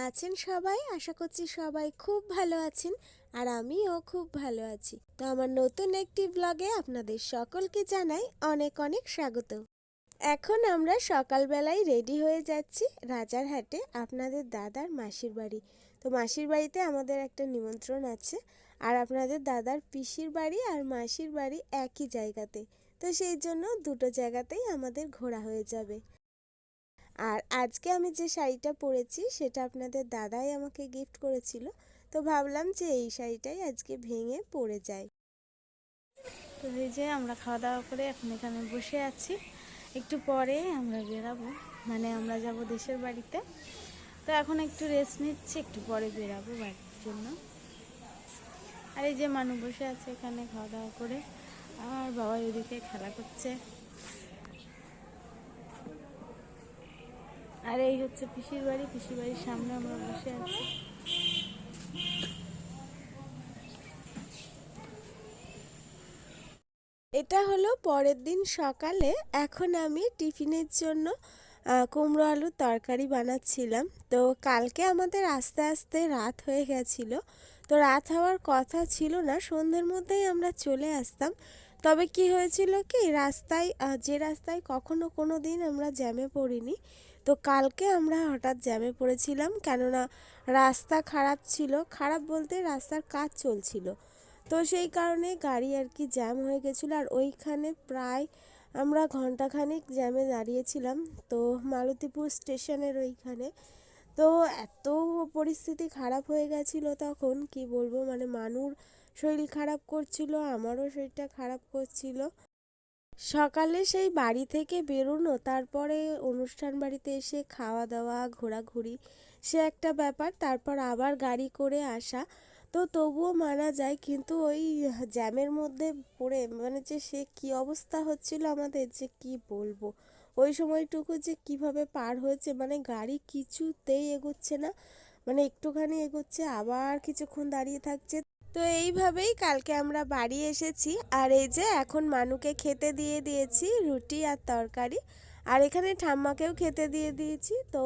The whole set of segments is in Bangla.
আছেন সবাই? আশা করছি সবাই খুব ভালো আছেন আর আমিও খুব ভালো আছি। তো আমার নতুন একটি ব্লগে আপনাদের সকলকে জানাই অনেক অনেক স্বাগত। এখন আমরা সকালবেলায় রেডি হয়ে যাচ্ছি রাজারহাটে আপনাদের দাদার মাসির বাড়ি। তো মাসির বাড়িতে আমাদের একটা নিমন্ত্রণ আছে আর আপনাদের দাদার পিসির বাড়ি আর মাসির বাড়ি একই জায়গাতে। তো সেই জন্য দুটো জায়গাতেই আমাদের ঘোরা হয়ে যাবে। আর আজকে আমি যে শাড়িটা পরেছি সেটা আপনাদের দাদাই আমাকে গিফট করেছিল। তো ভাবলাম যে এই শাড়িটাই আজকে ভেঙে পরে যাই। তো এই যে আমরা খাওয়া দাওয়া করে এখন এখানে বসে আছি, একটু পরে আমরা বেরাবো, মানে আমরা যাব দেশের বাড়িতে। তো এখন একটু রেস্ট নিচ্ছি, একটু পরে বেরাবো বাড়ির জন্য। আর এই যে মানু বসে আছে এখানে খাওয়া দাওয়া করে, আর বাবা ওইদিকে খেলা করছে। আর এই হচ্ছে পিসির বাড়ি, পিসির বাড়ির সামনে আমরা বসে আছি। এটা হলো পরের দিন সকালে। এখন আমি টিফিনের জন্য কুমড়ো আলুর তরকারি বানাচ্ছিলাম। তো কালকে আমাদের আস্তে আস্তে রাত হয়ে গেছিল। তো রাত হওয়ার কথা ছিল না, সন্ধ্যের মধ্যেই আমরা চলে আসতাম। তবে কি হয়েছিল কি, রাস্তায় যে রাস্তায় কখনো কোনো দিন আমরা জ্যামে পড়িনি, তো কালকে আমরা হঠাৎ জ্যামে পড়েছিলাম। কেননা রাস্তা খারাপ ছিল, খারাপ বলতে রাস্তার কাজ চলছিল। তো সেই কারণে গাড়ি আর কি জ্যাম হয়ে গেছিলো। আর ওইখানে প্রায় আমরা ঘন্টাখানেক জ্যামে দাঁড়িয়েছিলাম। তো মালতীপুর স্টেশনের ওইখানে তো এত পরিস্থিতি খারাপ হয়ে গেছিলো তখন, কি বলবো, মানে মানুর শরীর খারাপ করছিল, আমারও শরীরটা খারাপ করছিল। সকালে সেই বাড়ি থেকে বেরোনো, তারপরে অনুষ্ঠান বাড়িতে এসে খাওয়া দাওয়া ঘোরাঘুরি, সে একটা ব্যাপার, তারপর আবার গাড়ি করে আসা। তো তবুও মানা যায়, কিন্তু ওই জ্যামের মধ্যে পড়ে মানে যে সে কি অবস্থা হচ্ছিল আমাদের, যে কি বলবো, ওই সময়টুকু যে কিভাবে পার হয়েছে, মানে গাড়ি কিছুতেই এগোচ্ছে না, মানে একটুখানি এগোচ্ছে আবার কিছুক্ষণ দাঁড়িয়ে থাকছে। তো এইভাবেই কালকে আমরা বাড়ি এসেছি। আর এই যে এখন মানুকে খেতে দিয়ে দিয়েছি রুটি আর তরকারি, আর এখানে ঠাম্মাকেও খেতে দিয়ে দিয়েছি। তো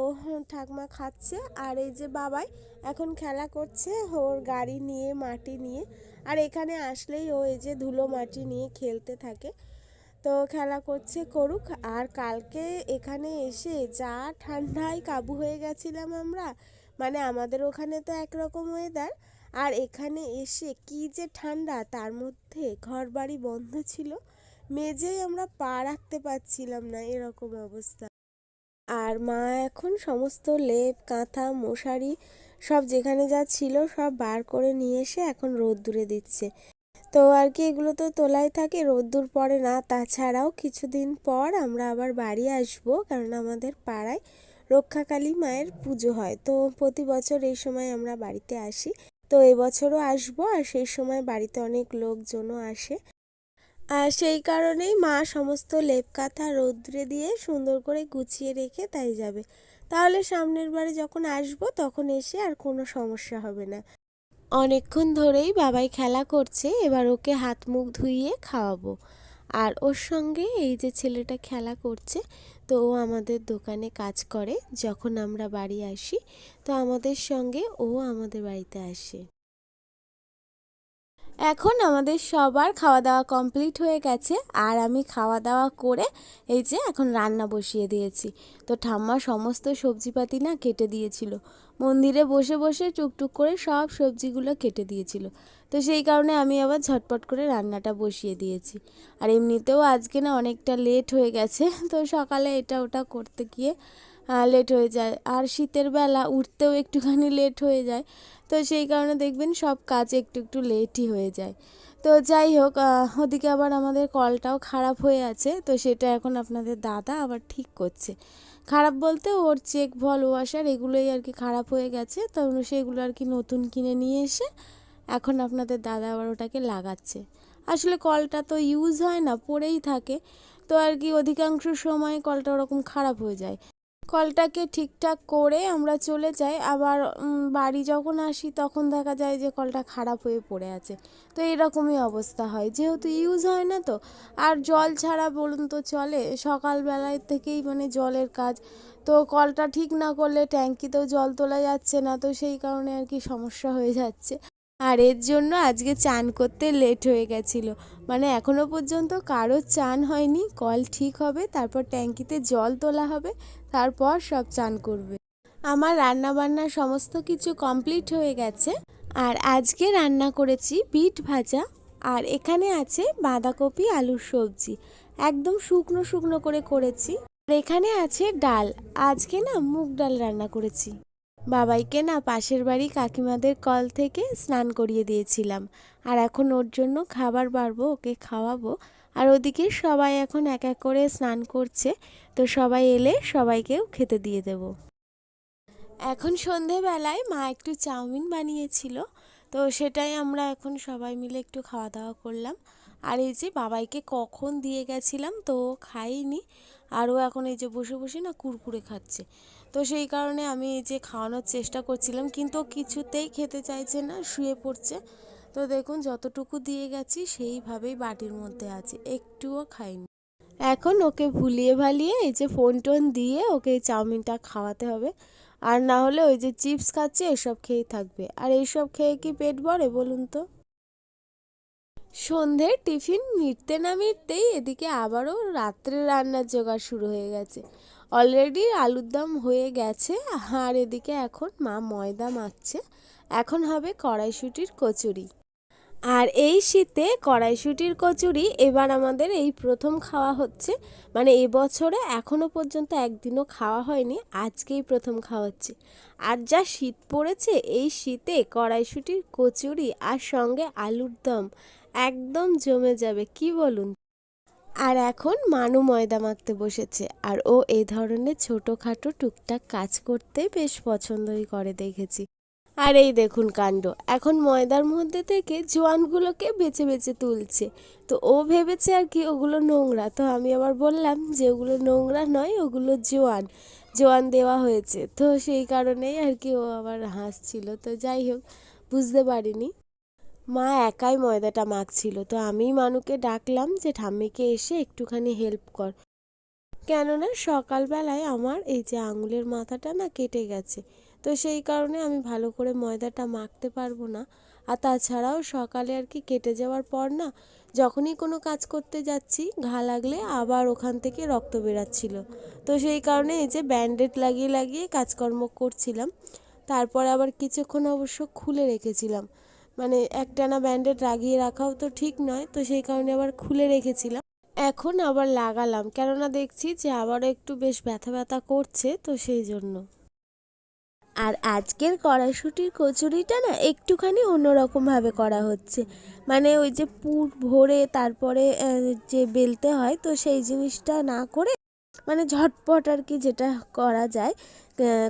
ঠাকমা খাচ্ছে, আর এই যে বাবাই এখন খেলা করছে ওর গাড়ি নিয়ে, মাটি নিয়ে। আর এখানে আসলেই ও এই যে ধুলো মাটি নিয়ে খেলতে থাকে, তো খেলা করছে করুক। আর কালকে এখানে এসে যা ঠান্ডায় কাবু হয়ে গেছিলাম আমরা, মানে আমাদের ওখানে তো একরকম ওয়েদার, আর এখানে এসে কি যে ঠান্ডা, তার মধ্যে ঘর বাড়ি বন্ধ ছিল, মেঝেই আমরা পা রাখতে পারছিলাম না, এরকম অবস্থা। আর মা এখন সমস্ত লেপ কাঁথা মশারি সব যেখানে যা ছিল সব বার করে নিয়ে এসে এখন রোদ্দুরে দিচ্ছে। তো আর কি এগুলো তো তোলাই থাকে, রোদ্দুর পড়ে না। তাছাড়াও কিছুদিন পর আমরা আবার বাড়ি আসবো, কারণ আমাদের পাড়ায় রক্ষাকালী মায়ের পুজো হয়। তো প্রতি বছর এই সময় আমরা বাড়িতে আসি, তো এবছরও আসবো। আর সেই সময় বাড়িতে অনেক লোকজনও আসে, আর সেই কারণেই মা সমস্ত লেপ কাঁথা রৌদ্রে দিয়ে সুন্দর করে গুছিয়ে রেখে তাই যাবে। তাহলে সামনের বারে যখন আসবো তখন এসে আর কোনো সমস্যা হবে না। অনেকক্ষণ ধরেই বাবাই খেলা করছে, এবার ওকে হাত মুখ ধুইয়ে খাওয়াবো। আর ওর সঙ্গে এই যে ছেলেটা খেলা করছে, তো ও আমাদের দোকানে কাজ করে। যখন আমরা বাড়ি আসি তো আমাদের সঙ্গে ও আমাদের বাড়িতে আসে। এখন আমাদের সবার খাওয়া দাওয়া কমপ্লিট হয়ে গেছে, আর আমি খাওয়া দাওয়া করে এই যে এখন রান্না বসিয়ে দিয়েছি। তো ঠাম্মা সমস্ত সবজিপাতি না কেটে দিয়েছিল, মন্দিরে বসে বসে টুকটুক করে সব সবজিগুলো কেটে দিয়েছিল। তো সেই কারণে আমি আবার ঝটপট করে রান্নাটা বসিয়ে দিয়েছি। আর এমনিতেও আজকে না অনেকটা লেট হয়ে গেছে, তো সকালে এটা ওটা করতে গিয়ে লেট হয়ে যায়। আর শীতের বেলা উঠতেও একটুখানি লেট হয়ে যায়, তো সেই কারণে দেখবেন সব কাজ একটু একটু লেটই হয়ে যায়। তো যাই হোক, ওদিকে আবার আমাদের কলটাও খারাপ হয়ে আছে, তো সেটা এখন আপনাদের দাদা আবার ঠিক করছে। খারাপ বলতে ওর চেক ভল ওয়াশার এগুলোই আর কি খারাপ হয়ে গেছে, তো সেগুলো আর কি নতুন কিনে নিয়ে এসে এখন আপনাদের দাদা আবার ওটাকে লাগাচ্ছে। আসলে কলটা তো ইউজ হয় না, পড়েই থাকে, তো আর কি অধিকাংশ সময় কলটা ওরকম খারাপ হয়ে যায়। কলটাকে ঠিকঠাক করে আমরা চলে যাই, আবার বাড়ি যখন আসি তখন দেখা যায় যে কলটা খারাপ হয়ে পড়ে আছে। তো এরকমই অবস্থা হয়, যেহেতু ইউজ হয় না তো। আর জল ছাড়া বলুন তো চলে? সকালবেলায় থেকেই মানে জলের কাজ, তো কলটা ঠিক না করলে ট্যাঙ্কিতেও জল তোলা যাচ্ছে না, তো সেই কারণে আর কি সমস্যা হয়ে যাচ্ছে। আর এর জন্য আজকে চান করতে লেট হয়ে গেছিলো। মানে এখনো পর্যন্ত কারো চান হয়নি। কল ঠিক হবে, তারপর ট্যাঙ্কিতে জল তোলা হবে, তারপর সব চান করবে। আমার রান্না বান্না সমস্ত কিছু কমপ্লিট হয়ে গেছে। আর আজকে রান্না করেছি বিট ভাজা, আর এখানে আছে বাঁধাকপি আলুর সবজি, একদম শুকনো শুকনো করে করেছি। আর এখানে আছে ডাল, আজকে না মুগ ডাল রান্না করেছি। বাবাইকে না পাশের বাড়ি কাকিমাদের কল থেকে স্নান করিয়ে দিয়েছিলাম, আর এখন ওর জন্য খাবার বাড়বো, ওকে খাওয়াবো। আর ওদিকে সবাই এখন এক এক করে স্নান করছে, তো সবাই এলে সবাইকেও খেতে দিয়ে দেব। এখন সন্ধেবেলায় মা একটু চাউমিন বানিয়েছিল, তো সেটাই আমরা এখন সবাই মিলে একটু খাওয়া দাওয়া করলাম। আর এই যে বাবাইকে কখন দিয়ে গেছিলাম, তো খাইনি, আর ও এখন এই যে বসে বসে না কুরকুরে খাচ্ছে। তো সেই কারণে আমি এই যে খাওয়ানোর চেষ্টা করছিলাম, কিন্তু ও কিছুতেই খেতে চাইছে না, শুয়ে পড়ছে। তো দেখুন যতটুকু দিয়ে গেছি সেইভাবেই বাটির মধ্যে আছে, একটুও খাইনি। এখন ওকে ভুলিয়ে ভালিয়ে এই যে ফোন টোন দিয়ে ওকে এই চাউমিনটা খাওয়াতে হবে, আর না হলে ওই যে চিপস খাচ্ছে এসব খেয়েই থাকবে। আর এইসব খেয়ে কি পেট ভরে বলুন তো? সন্ধ্যের টিফিন মিটতে না মিটতেই এদিকে আবারও রাত্রের রান্নার জোগাড় শুরু হয়ে গেছে। অলরেডি আলুর দম হয়ে গেছে, আর এদিকে এখন মা ময়দা মাখছে। এখন হবে কড়াইশুঁটির কচুরি। আর এই শীতে কড়াইশুঁটির কচুরি এবার আমাদের এই প্রথম খাওয়া হচ্ছে। মানে এবছরে এখনও পর্যন্ত একদিনও খাওয়া হয়নি, আজকেই প্রথম খাওয়া হচ্ছে। আর যা শীত পড়েছে, এই শীতে কড়াইশুঁটির কচুরি আর সঙ্গে আলুর দম একদম জমে যাবে, কি বলুন? আর এখন মানু ময়দা মাখতে বসেছে, আর ও এই ধরনের ছোটোখাটো টুকটাক কাজ করতে বেশ পছন্দই করে দেখেছি। আর এই দেখুন কাণ্ড, এখন ময়দার মধ্যে থেকে জোয়ানগুলোকে বেছে বেছে তুলছে। তো ও ভেবেছে আর কি ওগুলো নোংরা, তো আমি আবার বললাম যে ওগুলো নোংরা নয়, ওগুলো জোয়ান, জোয়ান দেওয়া হয়েছে। তো সেই কারণেই আর কি ও আবার হাসছিল। তো যাই হোক, বুঝতে পারিনি। মা একাই ময়দাটা মাখছিল, তো আমি মানুকে ডাকলাম যে ঠাম্মিকে এসে একটুখানি হেল্প কর, কেননা সকালবেলায় আমার এই যে আঙুলের মাথাটা না কেটে গেছে। তো সেই কারণে আমি ভালো করে ময়দাটা মাখতে পারবো না। আর তাছাড়াও সকালে আর কি কেটে যাওয়ার পর না, যখনই কোনো কাজ করতে যাচ্ছি ঘা লাগলে আবার ওখান থেকে রক্ত বেরাচ্ছিল। তো সেই কারণে এই যে ব্যান্ডেড লাগিয়ে লাগিয়ে কাজকর্ম করছিলাম। তারপর আবার কিছুক্ষণ অবশ্য খুলে রেখেছিলাম, মানে একটানা ব্যান্ডেড লাগিয়ে রাখাও তো ঠিক নয়, তো সেই কারণে আবার খুলে রেখেছিলাম। এখন আবার লাগালাম, কেননা দেখছি যে আবারও একটু বেশ ব্যথা ব্যথা করছে, তো সেই জন্য। আর আজকের কড়াইশুঁটির কচুরিটা না একটুখানি অন্যরকমভাবে করা হচ্ছে। মানে ওই যে পুর ভরে তারপরে যে বেলতে হয়, তো সেই জিনিসটা না করে মানে ঝটপট আর কি যেটা করা যায়,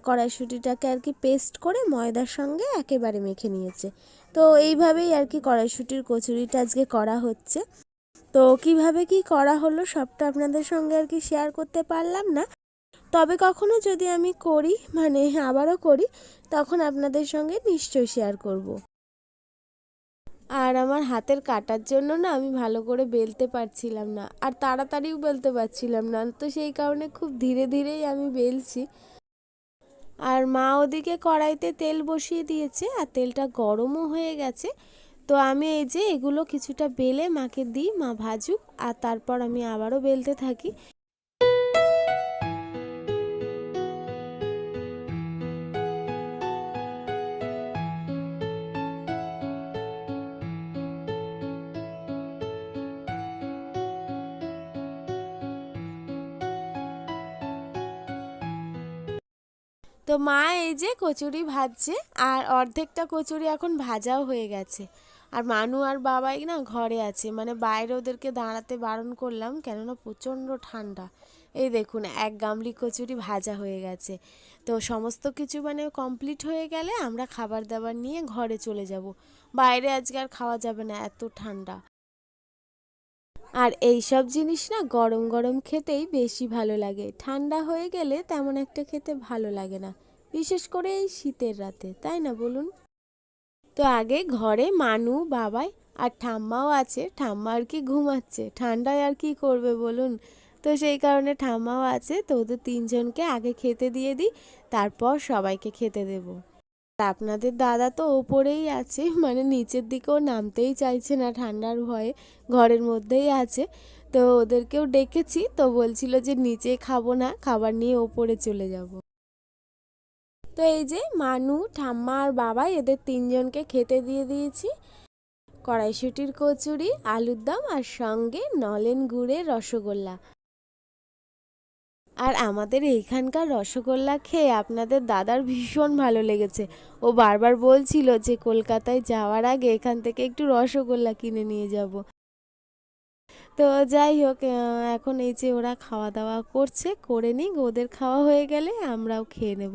কড়াইশুঁটিটাকে আর কি পেস্ট করে ময়দার সঙ্গে একেবারে মেখে নিয়েছে। তো এইভাবেই আর কি কড়াইশুঁটির কচুরিটা আজকে করা হচ্ছে। তো কিভাবে কি করা হলো সবটা আপনাদের সঙ্গে আর কি শেয়ার করতে পারলাম না, তবে কখনো যদি আমি করি, মানে আবারও করি, তখন আপনাদের সঙ্গে নিশ্চয়ই শেয়ার করব। আর আমার হাতের কাটার জন্য না আমি ভালো করে বেলতে পারছিলাম না, আর তাড়াতাড়িও বেলতে পারছিলাম না, তো সেই কারণে খুব ধীরে ধীরেই আমি বেলছি। আর মা ওদিকে কড়াইতে তেল বসিয়ে দিয়েছে, আর তেলটা গরমও হয়ে গেছে। তো আমি এই যে এগুলো কিছুটা বেলে মাকে দিই, মা ভাজুক, আর তারপর আমি আবারও বেলতে থাকি। তো মা এই যে কচুরি ভাজছে, আর অর্ধেকটা কচুরি এখন ভাজাও হয়ে গেছে। আর মানু আর বাবাই না ঘরে আছে, মানে বাইরে ওদেরকে দাঁড়াতে বারণ করলাম, কেননা প্রচণ্ড ঠান্ডা। এই দেখুন এক গামলি কচুরি ভাজা হয়ে গেছে। তো সমস্ত কিছু মানে কমপ্লিট হয়ে গেলে আমরা খাবার দাবার নিয়ে ঘরে চলে যাব। বাইরে আজকে আর খাওয়া যাবে না, এত ঠান্ডা। আর এই সব জিনিস না গরম গরম খেতেই বেশি ভালো লাগে, ঠান্ডা হয়ে গেলে তেমন একটা খেতে ভালো লাগে না, বিশেষ করে এই শীতের রাতে, তাই না বলুন? তো আগে ঘরে মানু, বাবাই আর ঠাম্মাও আছে। ঠাম্মা আর কি ঘুমাচ্ছে, ঠান্ডায় আর কি করবে বলুন। তো সেই কারণে ঠাম্মাও আছে, তো ওদের তিনজনকে আগে খেতে দিয়ে দিই, তারপর সবাইকে খেতে দেব। আর আপনাদের দাদা তো ওপরেই আছে, মানে নিচের দিকেও নামতেই চাইছে না ঠান্ডার ভয়ে, ঘরের মধ্যেই আছে। তো ওদেরকেও ডেকেছি, তো বলছিল যে নিচে খাবো না, খাবার নিয়ে ওপরে চলে যাব। তো এই যে মানু, ঠাম্মা আর বাবা এদের তিনজনকে খেতে দিয়ে দিয়েছি কড়াইশুঁটির কচুরি, আলুর দম আর সঙ্গে নলেন গুড়ের রসগোল্লা। আর আমাদের এইখানকার রসগোল্লা খেয়ে আপনাদের দাদার ভীষণ ভালো লেগেছে। ও বারবার বলছিল যে কলকাতায় যাওয়ার আগে এখান থেকে একটু রসগোল্লা কিনে নিয়ে যাব। তো যাই হোক, এখন এই যে ওরা খাওয়া দাওয়া করছে, করে নিক, ওদের খাওয়া হয়ে গেলে আমরাও খেয়ে নেব।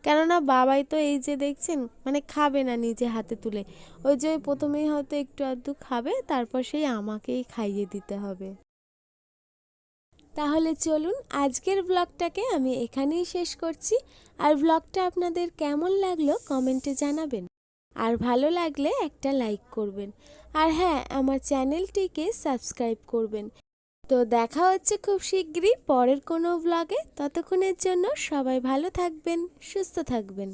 কেননা বাবাই তো এই যে দেখছেন মানে খাবে না নিজে হাতে তুলে, ওই যে প্রথমেই হয়তো একটু আধটু খাবে, তারপর সেই আমাকেই খাইয়ে দিতে হবে। তাহলে চলুন আজকের ব্লগটাকে আমি এখানেই শেষ করছি। আর ব্লগটা আপনাদের কেমন লাগলো কমেন্টে জানাবেন, আর ভালো লাগলে একটা লাইক করবেন, আর হ্যাঁ, আমার চ্যানেলটিকে সাবস্ক্রাইব করবেন। তো দেখা হচ্ছে খুব শিগগিরই পরের কোনো ব্লগে। ততক্ষণের জন্য সবাই ভালো থাকবেন, সুস্থ থাকবেন।